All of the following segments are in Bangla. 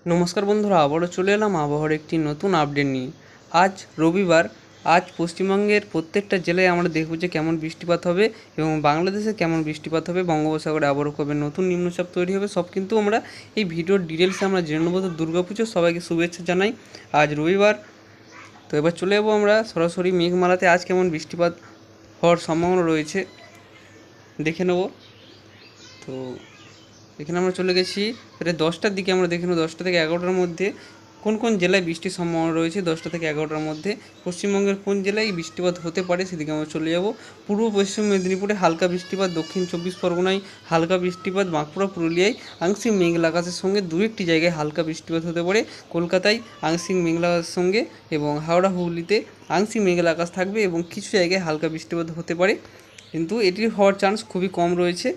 নমস্কার বন্ধুরা, আবারও চলে এলাম আবহাওয়ার একটি নতুন আপডেট নিয়ে। আজ রবিবার। আজ পশ্চিমবঙ্গের প্রত্যেকটা জেলায় আমরা দেখব যে কেমন বৃষ্টিপাত হবে এবং বাংলাদেশে কেমন বৃষ্টিপাত হবে, বঙ্গোপসাগরে আবারও কবে নতুন নিম্নচাপ তৈরি হবে, সব কিন্তু আমরা এই ভিডিওর ডিটেলসে আমরা জেনে নেব। তো দুর্গাপুজো সবাইকে শুভেচ্ছা জানাই। আজ রবিবার। তো এবার চলে যাবো আমরা সরাসরি মেঘমালাতে আজ কেমন বৃষ্টিপাত হওয়ার সম্ভাবনা রয়েছে দেখে নেব। তো এখানে আমরা চলে গেছি প্রায় 10টার দিকে। আমরা দেখে নেব 10টা থেকে 11টার মধ্যে কোন কোন জেলায় বৃষ্টির সম্ভাবনা রয়েছে। 10টা থেকে 11টার মধ্যে পশ্চিমবঙ্গের কোন জেলায় বৃষ্টিপাত হতে পারে সেদিকে আমরা চলে যাব। পূর্ব পশ্চিম মেদিনীপুরে হালকা বৃষ্টিপাত, দক্ষিণ 24 পরগনায় হালকা বৃষ্টিপাত, বাঁকুড়া পুরুলিয়ায় আংশিক মেঘলা আকাশের সঙ্গে দু একটি জায়গায় হালকা বৃষ্টিপাত হতে পারে, কলকাতায় আংশিক মেঘলা আকাশের সঙ্গে এবং হাওড়া হুগলিতে আংশিক মেঘলা আকাশ থাকবে এবং কিছু জায়গায় হালকা বৃষ্টিপাত হতে পারে, কিন্তু এটির হওয়ার চান্স খুবই কম রয়েছে।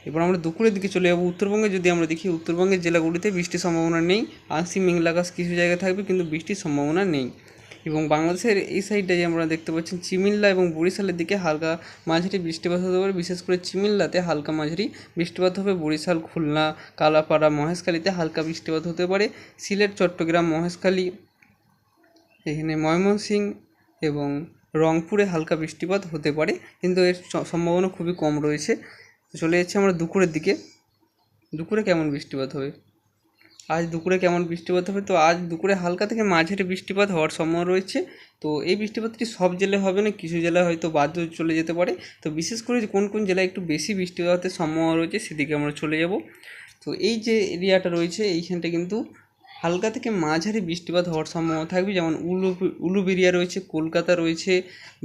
এবার আমরা দুপুরের দিকে চলে যাবো। উত্তরবঙ্গে যদি আমরা দেখি, উত্তরবঙ্গের জেলাগুলিতে বৃষ্টির সম্ভাবনা নেই। আংশিক মেঘলা আকাশ কিছু জায়গায় থাকবে, কিন্তু বৃষ্টির সম্ভাবনা নেই। এবং বাংলাদেশের এই সাইডটায় আমরা দেখতে পাচ্ছি চিমিল্লা এবং বরিশালের দিকে হালকা মাঝারি বৃষ্টিপাত হতে পারে। বিশেষ করে চিমিল্লাতে হালকা মাঝারি বৃষ্টিপাত হবে। বরিশাল, খুলনা, কালাপাড়া, মহেশখালীতে হালকা বৃষ্টিপাত হতে পারে। সিলেট, চট্টগ্রাম, মহেশখালী, এখানে ময়মনসিংহ এবং রংপুরে হালকা বৃষ্টিপাত হতে পারে, কিন্তু এর সম্ভাবনা খুবই কম রয়েছে। চলে যাচ্ছে আমরা দুপুরের দিকে। দুপুরে কেমন বৃষ্টিপাত হবে? আজ দুপুরে কেমন বৃষ্টিপাত হবে? তো আজ দুপুরে হালকা থেকে মাঝারি বৃষ্টিপাত হওয়ার সম্ভাবনা রয়েছে। তো এই বৃষ্টিপাতটি সব জেলায় হবে না, কিছু জেলায় হয়তো বাদ চলে যেতে পারে। তো বিশেষ করে কোন কোন জেলায় একটু বেশি বৃষ্টিপাতের সম্ভাবনা রয়েছে সেদিকে আমরা চলে যাব। তো এই যে এরিয়াটা রয়েছে এইখানটা কিন্তু হালকা থেকে মাঝারি বৃষ্টিপাত হওয়ার সম্ভাবনা থাকবে। যেমন উলুবেড়িয়া রয়েছে, কলকাতা রয়েছে,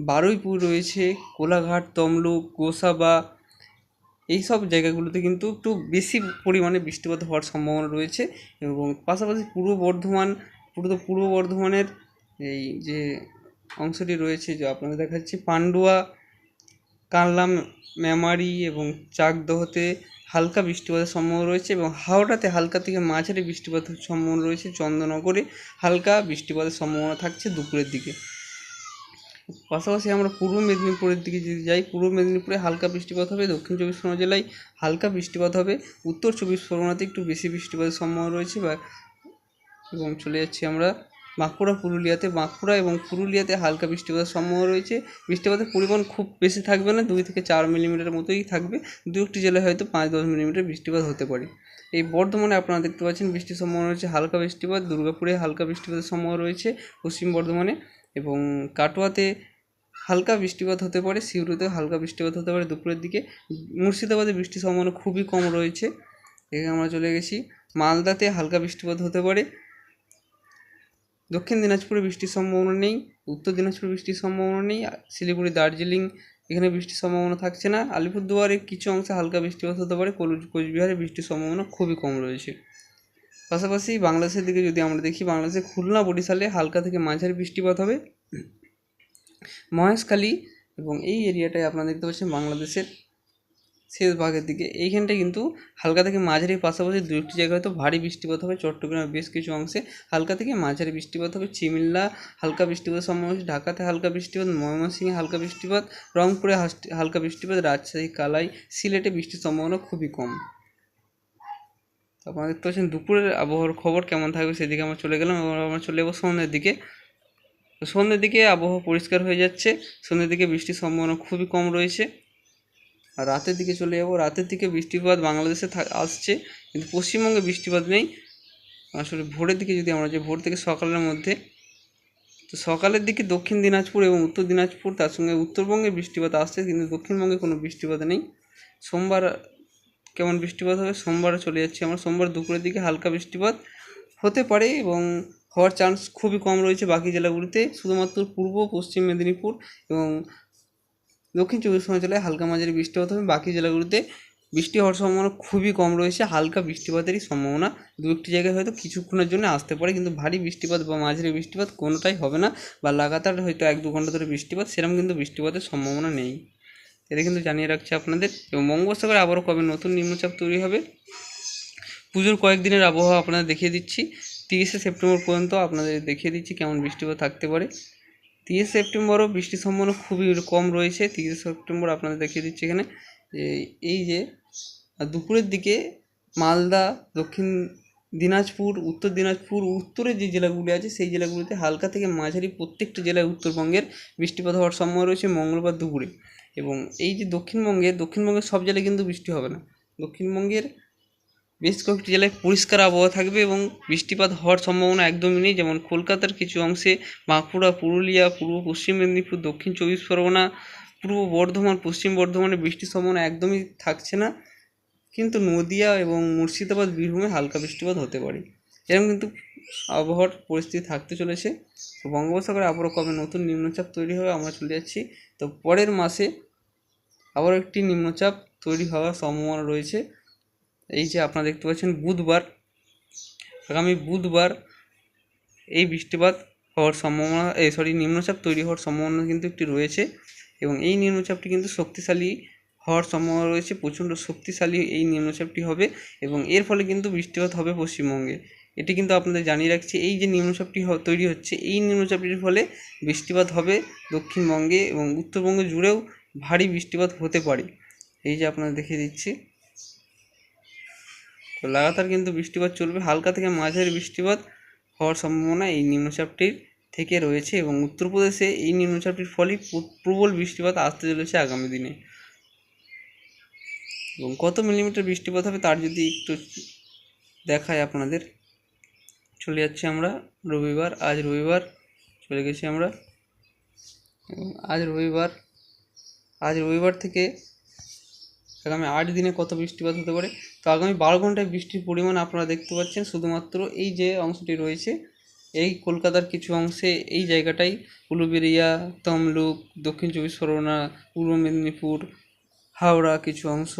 বারুইপুর রয়েছে, কোলাঘাট, তমলুক, গোসাবা, এই সব জায়গাগুলোতে কিন্তু একটু বেশি পরিমাণে বৃষ্টিপাত হওয়ার সম্ভাবনা রয়েছে। এবং পাশাপাশি পূর্ব বর্ধমানের এই যে অংশটি রয়েছে, যে আপনাদের দেখাচ্ছি, পান্ডুয়া, কানলা, মেমারি এবং চাকদহতে হালকা বৃষ্টিপাতের সম্ভাবনা রয়েছে এবং হাওড়াতে হালকা থেকে মাঝারি বৃষ্টিপাতের সম্ভাবনা রয়েছে। চন্দননগরে হালকা বৃষ্টিপাতের সম্ভাবনা থাকছে দুপুরের দিকে। পাশাপাশি আমরা পূর্ব মেদিনীপুরের দিকে যদি যাই, পূর্ব মেদিনীপুরে হালকা বৃষ্টিপাত হবে। দক্ষিণ 24 পরগনা জেলায় হালকা বৃষ্টিপাত হবে। উত্তর 24 পরগনাতে একটু বেশি বৃষ্টিপাতের সম্ভাবনা রয়েছে। এবং চলে যাচ্ছি আমরা বাঁকুড়া এবং পুরুলিয়াতে হালকা বৃষ্টিপাতের সম্ভাবনা রয়েছে। বৃষ্টিপাতের পরিমাণ খুব বেশি থাকবে না, 2 থেকে 4 মিলিমিটার মতোই থাকবে। দু একটি জেলায় হয়তো 5-10 মিলিমিটার বৃষ্টিপাত হতে পারে। এই বর্ধমানে আপনারা দেখতে পাচ্ছেন বৃষ্টির সম্ভাবনা রয়েছে, হালকা বৃষ্টিপাত। দুর্গাপুরে হালকা বৃষ্টিপাতের সম্ভাবনা রয়েছে পশ্চিম বর্ধমানে, এবং কাটোয়াতে হালকা বৃষ্টিপাত হতে পারে। সিউড়িতেও হালকা বৃষ্টিপাত হতে পারে দুপুরের দিকে। মুর্শিদাবাদে বৃষ্টির সম্ভাবনা খুবই কম রয়েছে। এখানে আমরা চলে গেছি মালদাতে হালকা বৃষ্টিপাত হতে পারে। দক্ষিণ দিনাজপুরে বৃষ্টির সম্ভাবনা নেই। উত্তর দিনাজপুরে বৃষ্টির সম্ভাবনা নেই। শিলিগুড়ি, দার্জিলিং এখানে বৃষ্টির সম্ভাবনা থাকছে না। আলিপুরদুয়ারে কিছু অংশে হালকা বৃষ্টিপাত হতে পারে। কোচবিহারে বৃষ্টির সম্ভাবনা খুবই কম রয়েছে। পাশাপাশি বাংলাদেশের দিকে যদি আমরা দেখি, বাংলাদেশের খুলনা, বরিশালে হালকা থেকে মাঝারি বৃষ্টিপাত হবে। মহেশখালী এবং এই এরিয়াটায় আপনারা দেখতে পাচ্ছেন বাংলাদেশের শেষ ভাগের দিকে, এইখানটায় কিন্তু হালকা থেকে মাঝারি, পাশাপাশি দু একটি জায়গায় হয়তো ভারী বৃষ্টিপাত হবে। চট্টগ্রামের বেশ কিছু অংশে হালকা থেকে মাঝারি বৃষ্টিপাত হবে। চিমিল্লা হালকা বৃষ্টিপাতের সম্ভাবনা আছে। ঢাকাতে হালকা বৃষ্টিপাত, ময়মনসিংহে হালকা বৃষ্টিপাত, রংপুরে হালকা বৃষ্টিপাত, রাজশাহী, কালাই, সিলেটে বৃষ্টির সম্ভাবনা খুবই কম। আপনারা দেখতে পাচ্ছেন দুপুরের আবহাওয়ার খবর কেমন থাকবে সেদিকে আমরা চলে গেলাম। এবং আমরা চলে যাবো সন্ধ্যের দিকে। তো সন্ধ্যের দিকে আবহাওয়া পরিষ্কার হয়ে যাচ্ছে। সন্ধ্যের দিকে বৃষ্টির সম্ভাবনা খুবই কম রয়েছে। আর রাতের দিকে চলে যাব। রাতের দিকে বৃষ্টিপাত বাংলাদেশে আসছে, কিন্তু পশ্চিমবঙ্গে বৃষ্টিপাত নেই। আসলে ভোরের দিকে যদি আমরা যাই, ভোর থেকে সকালের মধ্যে, তো সকালের দিকে দক্ষিণ দিনাজপুর এবং উত্তর দিনাজপুর, তার সঙ্গে উত্তরবঙ্গে বৃষ্টিপাত আসছে, কিন্তু দক্ষিণবঙ্গে কোনো বৃষ্টিপাত নেই। সোমবার কেমন বৃষ্টিপাত হবে? সোমবারে চলে যাচ্ছি আমরা। সোমবার দুপুরের দিকে হালকা বৃষ্টিপাত হতে পারে এবং হওয়ার চান্স খুবই কম রয়েছে বাকি জেলাগুলিতে। শুধুমাত্র পূর্ব পশ্চিম মেদিনীপুর এবং দক্ষিণ 24 পরগনা জেলায় হালকা মাঝারি বৃষ্টিপাত হবে। বাকি জেলাগুলিতে বৃষ্টি হওয়ার সম্ভাবনা খুবই কম রয়েছে। হালকা বৃষ্টিপাতেরই সম্ভাবনা দু একটি জায়গায় হয়তো কিছুক্ষণের জন্য আসতে পারে, কিন্তু ভারী বৃষ্টিপাত বা মাঝারি বৃষ্টিপাত কোনোটাই হবে না, বা লাগাতার হয়তো 1-2 ঘন্টা ধরে বৃষ্টিপাত, সেরকম কিন্তু বৃষ্টিপাতের সম্ভাবনা নেই। এটা কিন্তু জানিয়ে রাখছি আপনাদের। এবং বঙ্গোপসাগরে আবারও কবে নতুন নিম্নচাপ তৈরি হবে, পুজোর কয়েকদিনের আবহাওয়া আপনাদের দেখিয়ে দিচ্ছি। 30শে সেপ্টেম্বর পর্যন্ত আপনাদের দেখিয়ে দিচ্ছি কেমন বৃষ্টিপাত থাকতে পারে। 30শে সেপ্টেম্বরও বৃষ্টির সম্ভাবনা খুবই কম রয়েছে। 30শে সেপ্টেম্বর আপনাদের দেখিয়ে দিচ্ছি এখানে যে এই যে দুপুরের দিকে মালদা, দক্ষিণ দিনাজপুর, উত্তর দিনাজপুর, উত্তরে যে জেলাগুলি আছে সেই জেলাগুলিতে হালকা থেকে মাঝারি প্রত্যেকটা জেলায় উত্তরবঙ্গের বৃষ্টিপাত হওয়ার সম্ভাবনা রয়েছে মঙ্গলবার দুপুরে। এবং এই যে দক্ষিণবঙ্গের সব জেলায় কিন্তু বৃষ্টি হবে না। দক্ষিণবঙ্গের বেশ কয়েকটি জেলায় পরিষ্কার আবহাওয়া থাকবে এবং বৃষ্টিপাত হওয়ার সম্ভাবনা একদমই নেই। যেমন কলকাতার কিছু অংশে, বাঁকুড়া, পুরুলিয়া, পূর্ব পশ্চিম মেদিনীপুর, দক্ষিণ চব্বিশ পরগনা, পূর্ব বর্ধমান, পশ্চিম বর্ধমানে বৃষ্টির সম্ভাবনা একদমই থাকছে না। কিন্তু নদিয়া এবং মুর্শিদাবাদ, বীরভূমে হালকা বৃষ্টিপাত হতে পারে। এরকম কিন্তু আবহাওয়ার পরিস্থিতি থাকতে চলেছে। তো বঙ্গোপসাগরে আবারও কবে নতুন নিম্নচাপ তৈরি হবে আমরা চলে যাচ্ছি। তো পরের মাসে আবারও একটি নিম্নচাপ তৈরি হওয়ার সম্ভাবনা রয়েছে। এই যে আপনারা দেখতে পাচ্ছেন আগামী বুধবার এই বৃষ্টিপাত হওয়ার সম্ভাবনা, নিম্নচাপ তৈরি হওয়ার সম্ভাবনা কিন্তু একটি রয়েছে। এবং এই নিম্নচাপটি কিন্তু শক্তিশালী হওয়ার সম্ভাবনা রয়েছে, প্রচণ্ড শক্তিশালী এই নিম্নচাপটি হবে এবং এর ফলে কিন্তু বৃষ্টিপাত হবে পশ্চিমবঙ্গে। এটি কিন্তু আপনাদের জানিয়ে রাখছি, এই যে নিম্নচাপটি তৈরি হচ্ছে, এই নিম্নচাপটির ফলে বৃষ্টিপাত হবে দক্ষিণবঙ্গে এবং উত্তরবঙ্গ জুড়েও ভারী বৃষ্টিপাত হতে পারে। এই যে আপনাদের দেখিয়ে দিচ্ছি, তো লাগাতার কিন্তু বৃষ্টিপাত চলবে, হালকা থেকে মাঝারি বৃষ্টিপাত হওয়ার সম্ভাবনা এই নিম্নচাপটির থেকে রয়েছে এবং উত্তরপ্রদেশে এই নিম্নচাপটির ফলে প্রবল বৃষ্টিপাত আসতে চলেছে আগামী দিনে। এবং কত মিলিমিটার বৃষ্টিপাত হবে তার যদি একটু দেখায় আপনাদের, চলে যাচ্ছি আমরা রবিবার। আজ রবিবার চলে গেছি আমরা এবং আজ রবিবার থেকে আগামী 8 দিনে কত বৃষ্টিপাত হতে পারে। তো আগামী 12 ঘন্টায় বৃষ্টির পরিমাণ আপনারা দেখতে পাচ্ছেন শুধুমাত্র এই যে অংশটি রয়েছে, এই কলকাতার কিছু অংশে, এই জায়গাটাই উলুবেড়িয়া, তমলুক, দক্ষিণ চব্বিশ পরগনা, পূর্ব মেদিনীপুর, হাওড়া কিছু অংশ,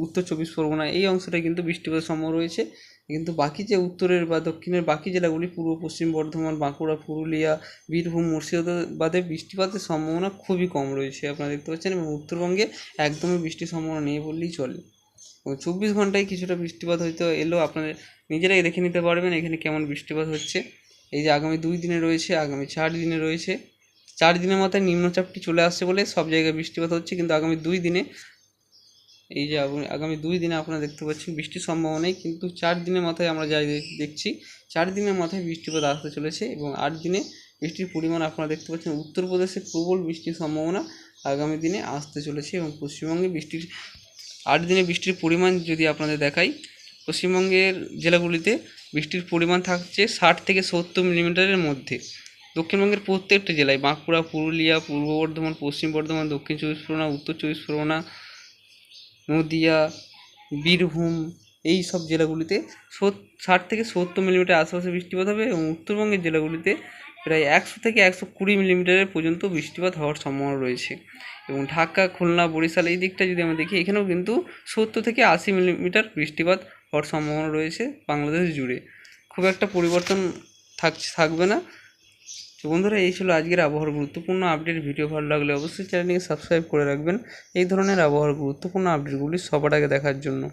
উত্তর চব্বিশ পরগনা, এই অংশটায় কিন্তু বৃষ্টিপাতের সম্ভাবনা রয়েছে। কিন্তু বাকি যে উত্তরের বা দক্ষিণের বাকি জেলাগুলি, পূর্ব পশ্চিম বর্ধমান, বাঁকুড়া, পুরুলিয়া, বীরভূম, মুর্শিদাবাদে বৃষ্টিপাতের সম্ভাবনা খুবই কম রয়েছে আপনারা দেখতে পাচ্ছেন। এবং উত্তরবঙ্গে একদমই বৃষ্টির সম্ভাবনা নেই বললেই চলে। এবং 24 ঘন্টায় কিছুটা বৃষ্টিপাত হয়তো এলো, আপনাদের নিজেরাই দেখে নিতে পারবেন এখানে কেমন বৃষ্টিপাত হচ্ছে। এই যে আগামী 2 দিনে রয়েছে, আগামী 4 দিনে রয়েছে, 4 দিনের মাথায় নিম্নচাপটি চলে আসছে বলে সব জায়গায় বৃষ্টিপাত হচ্ছে। কিন্তু আগামী 2 দিনে, এই যে আগামী 2 দিনে আপনারা দেখতে পাচ্ছেন বৃষ্টির সম্ভাবনা নেই, কিন্তু 4 দিনের মাথায় আমরা যাই দেখছি 4 দিনের মাথায় বৃষ্টিপাত আসতে চলেছে। এবং 8 দিনে বৃষ্টির পরিমাণ আপনারা দেখতে পাচ্ছেন উত্তরপ্রদেশে প্রবল বৃষ্টির সম্ভাবনা আগামী দিনে আসতে চলেছে। এবং পশ্চিমবঙ্গে 8 দিনে বৃষ্টির পরিমাণ যদি আপনাদের দেখাই, পশ্চিমবঙ্গের জেলাগুলিতে বৃষ্টির পরিমাণ থাকছে 60 থেকে 70 মিলিমিটারের মধ্যে। দক্ষিণবঙ্গের প্রত্যেকটা জেলায়, বাঁকুড়া, পুরুলিয়া, পূর্ব বর্ধমান, পশ্চিম বর্ধমান, দক্ষিণ চব্বিশ পরগনা, উত্তর চব্বিশ পরগনা, নদিয়া, বীরভূম, এই সব জেলাগুলিতে 60 থেকে 70 মিলিমিটার আশেপাশে বৃষ্টিপাত হবে। এবং উত্তরবঙ্গের জেলাগুলিতে প্রায় 100 থেকে 120 মিলিমিটারের পর্যন্ত বৃষ্টিপাত হওয়ার সম্ভাবনা রয়েছে। এবং ঢাকা, খুলনা, বরিশাল এই দিকটা যদি আমরা দেখি, এখানেও কিন্তু 70 থেকে 80 মিলিমিটার বৃষ্টিপাত হওয়ার সম্ভাবনা রয়েছে বাংলাদেশ জুড়ে। খুব একটা পরিবর্তন থাকবে না। তো বন্ধুরা, এই ছিল আজকের আবহাওয়ার গুরুত্বপূর্ণ আপডেট। ভিডিও ভালো লাগলে অবশ্যই চ্যানেলটিকে সাবস্ক্রাইব করে রাখবেন এই ধরনের আবহাওয়ার গুরুত্বপূর্ণ আপডেটগুলি সবার আগে দেখার জন্য।